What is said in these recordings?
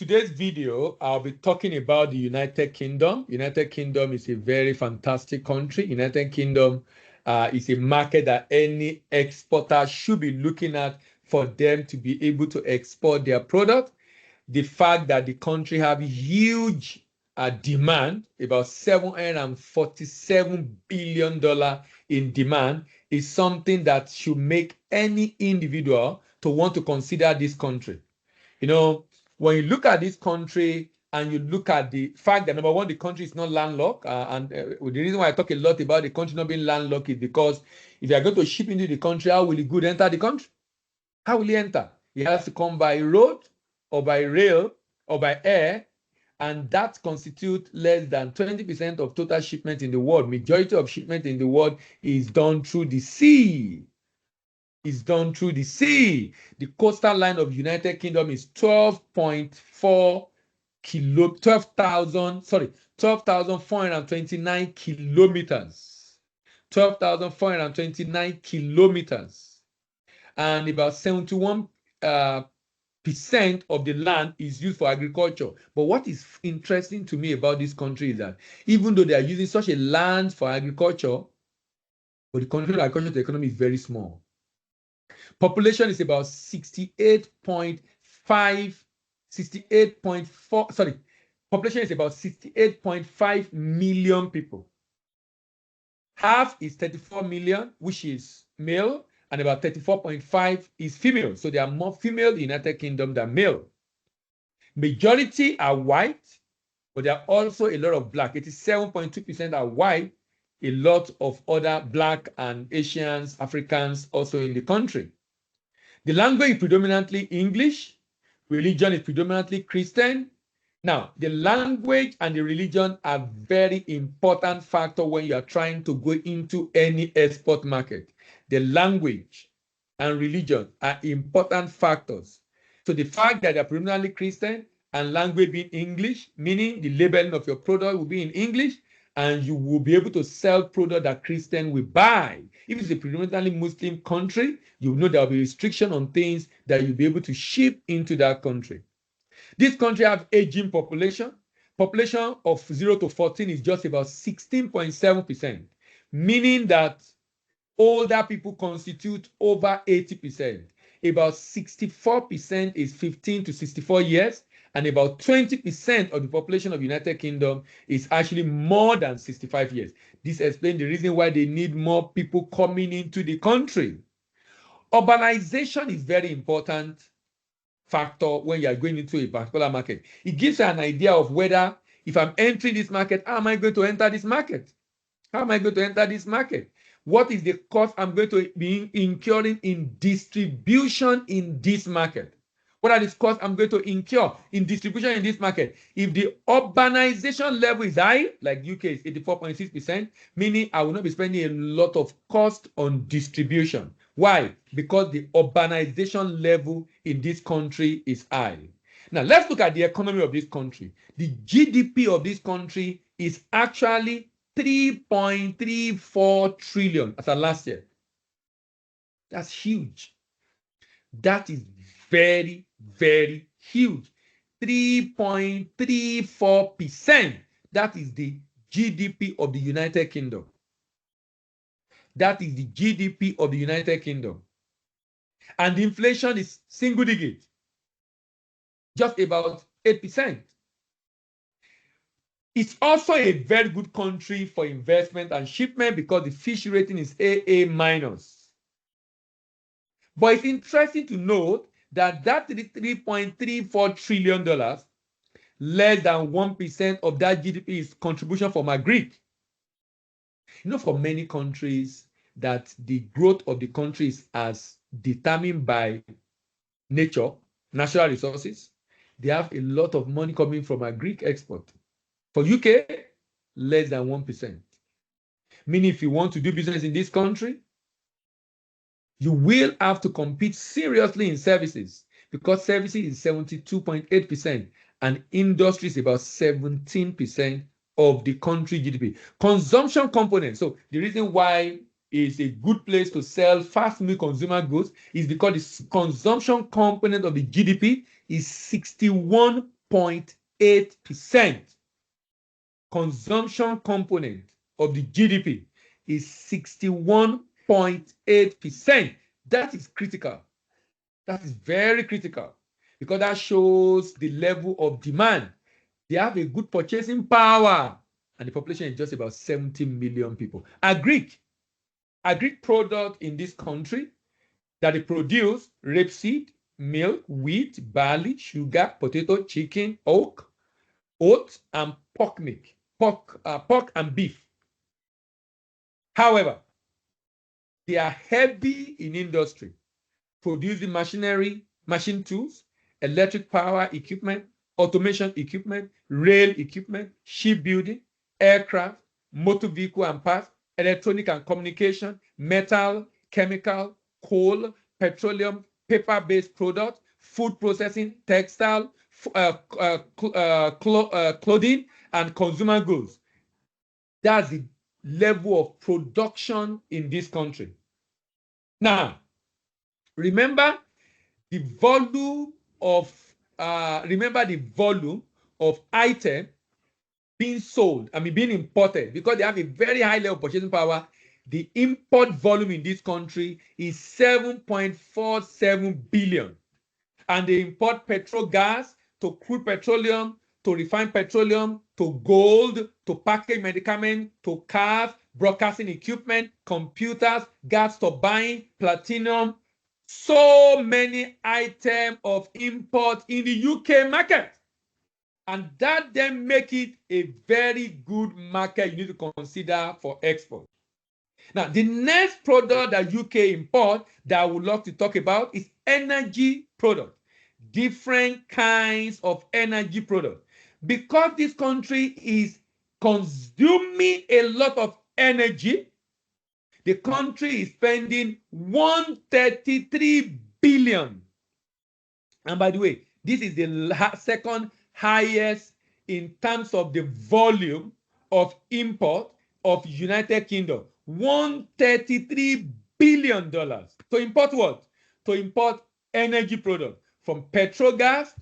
today's video, I'll be talking about the United Kingdom. United Kingdom is a very fantastic country. United Kingdom is a market that any exporter should be looking at for them to be able to export their product. The fact that the country have huge demand, about $747 billion in demand, is something that should make any individual to want to consider this country. You know, when you look at this country and you look at the fact that, number one, the country is not landlocked. The reason why I talk a lot about the country not being landlocked is because if you are going to ship into the country, how will the good enter the country? How will he enter? He has to come by road or by rail or by air, and that constitutes less than 20% of total shipment in the world. Majority of shipment in the world is done through the sea. The coastal line of United Kingdom is 12,429 kilometers. 12,429 kilometers. And about 71% of the land is used for agriculture. But what is interesting to me about this country is that even though they are using such a land for agriculture, but the country's agricultural economy is very small. Population is about 68.5 million people. Half is 34 million, which is male, and about 34.5 is female. So there are more female in the United Kingdom than male. Majority are white, but there are also a lot of black. 87.2% are white, a lot of other black and Asians, Africans also in the country. The language is predominantly English. Religion is predominantly Christian. Now, the language and the religion are very important factor when you are trying to go into any export market. The language and religion are important factors. So the fact that they're predominantly Christian and language being English, meaning the labeling of your product will be in English, and you will be able to sell product that Christian will buy. If it's a predominantly Muslim country, you know there will be restriction on things that you'll be able to ship into that country. This country have aging population. Population of 0 to 14 is just about 16.7%, meaning that older people constitute over 80%. About 64% is 15 to 64 years, and about 20% of the population of United Kingdom is actually more than 65 years. This explains the reason why they need more people coming into the country. Urbanization is very important factor when you are going into a particular market. It gives you an idea of whether, if I'm entering this market, how am I going to enter this market? How am I going to enter this market? What is the cost I'm going to be incurring in distribution in this market? What are the costs I'm going to incur in distribution in this market? If the urbanization level is high, like UK is 84.6%, meaning I will not be spending a lot of cost on distribution. Why? Because the urbanization level in this country is high. Now, let's look at the economy of this country. The GDP of this country is actually 3.34 trillion as of last year. That's huge. That is very, very huge. 3.34%. That is the GDP of the United Kingdom. That is the GDP of the United Kingdom. And the inflation is single digit, just about 8%. It's also a very good country for investment and shipment because the fish rating is AA-. But it's interesting to note that $3.34 trillion, less than 1% of that GDP is contribution from agri. You know, for many countries, that the growth of the country is as determined by nature, natural resources. They have a lot of money coming from agri export. For UK, less than 1%. Meaning if you want to do business in this country, you will have to compete seriously in services because services is 72.8% and industry is about 17% of the country GDP. Consumption component. So the reason why it's a good place to sell fast-moving consumer goods is because the consumption component of the GDP is 61 7.8%. Consumption component of the GDP is 61.8%. That is critical. That is very critical because that shows the level of demand. They have a good purchasing power, and the population is just about 70 million people. Agric product in this country that they produce: rapeseed, milk, wheat, barley, sugar, potato, chicken, oats, and pork and beef. However, they are heavy in industry, producing machinery, machine tools, electric power equipment, automation equipment, rail equipment, shipbuilding, aircraft, motor vehicle and parts, electronic and communication, metal, chemical, coal, petroleum, paper-based products, food processing, textile, clothing, and consumer goods. That's the level of production in this country. Now, remember the volume of item being sold, being imported, because they have a very high level of purchasing power. The import volume in this country is 7.47 billion, and they import petrol gas, to crude petroleum, to refined petroleum, to gold, to packaged medicament, to cars, broadcasting equipment, computers, gas turbine, platinum. So many items of import in the UK market. And that then make it a very good market you need to consider for export. Now, the next product that UK import that I would love to talk about is energy product. Different kinds of energy product. Because this country is consuming a lot of energy, the country is spending 133 billion. And by the way, this is the second highest in terms of the volume of import of United Kingdom. $133 billion. To import what? To import energy products, from petrol gas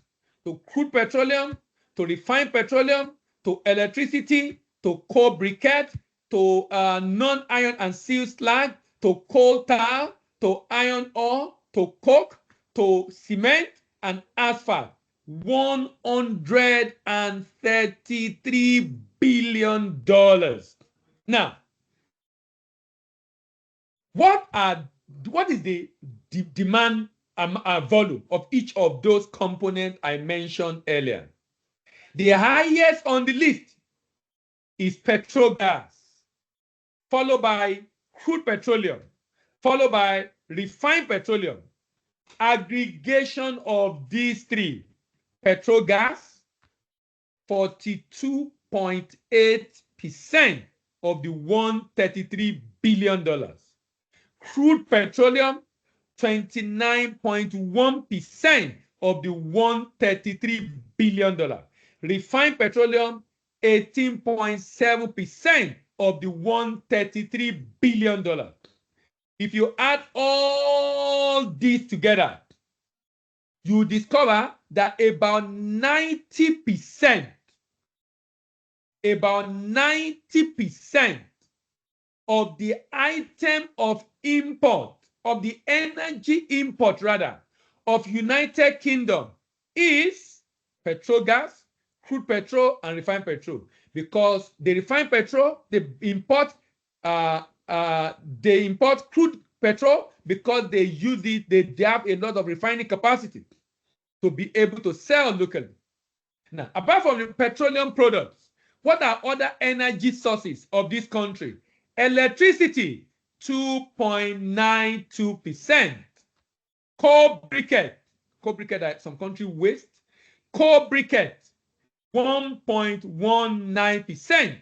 to crude petroleum to refined petroleum to electricity to coal briquette to non-iron and steel slag to coal tar to iron ore to coke to cement and asphalt. $133 billion. Now, what is the demand volume of each of those components I mentioned earlier? The highest on the list is petrol gas, followed by crude petroleum, followed by refined petroleum. Aggregation of these three: petrol gas, 42.8% of the $133 billion. Crude petroleum, 29.1% of the $133 billion. Refined petroleum, 18.7% of the $133 billion. If you add all these together, you discover that about 90% of the item of import, of the energy import rather, of United Kingdom is petrol gas, crude petrol, and refined petrol. Because the refined petrol, they import crude petrol because they use it, they have a lot of refining capacity to be able to sell locally. Now, apart from the petroleum products, what are other energy sources of this country? Electricity, 2.92%. Coal briquette that some country waste. Coal briquette, 1.19%.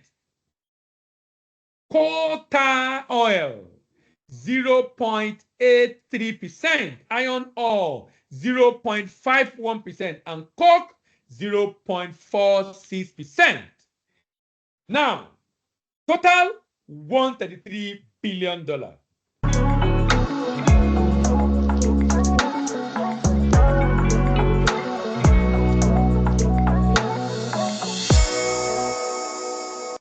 Coal tar oil, 0.83%. Iron ore, 0.51%. And coke, 0.46%. Now, total $133 billion.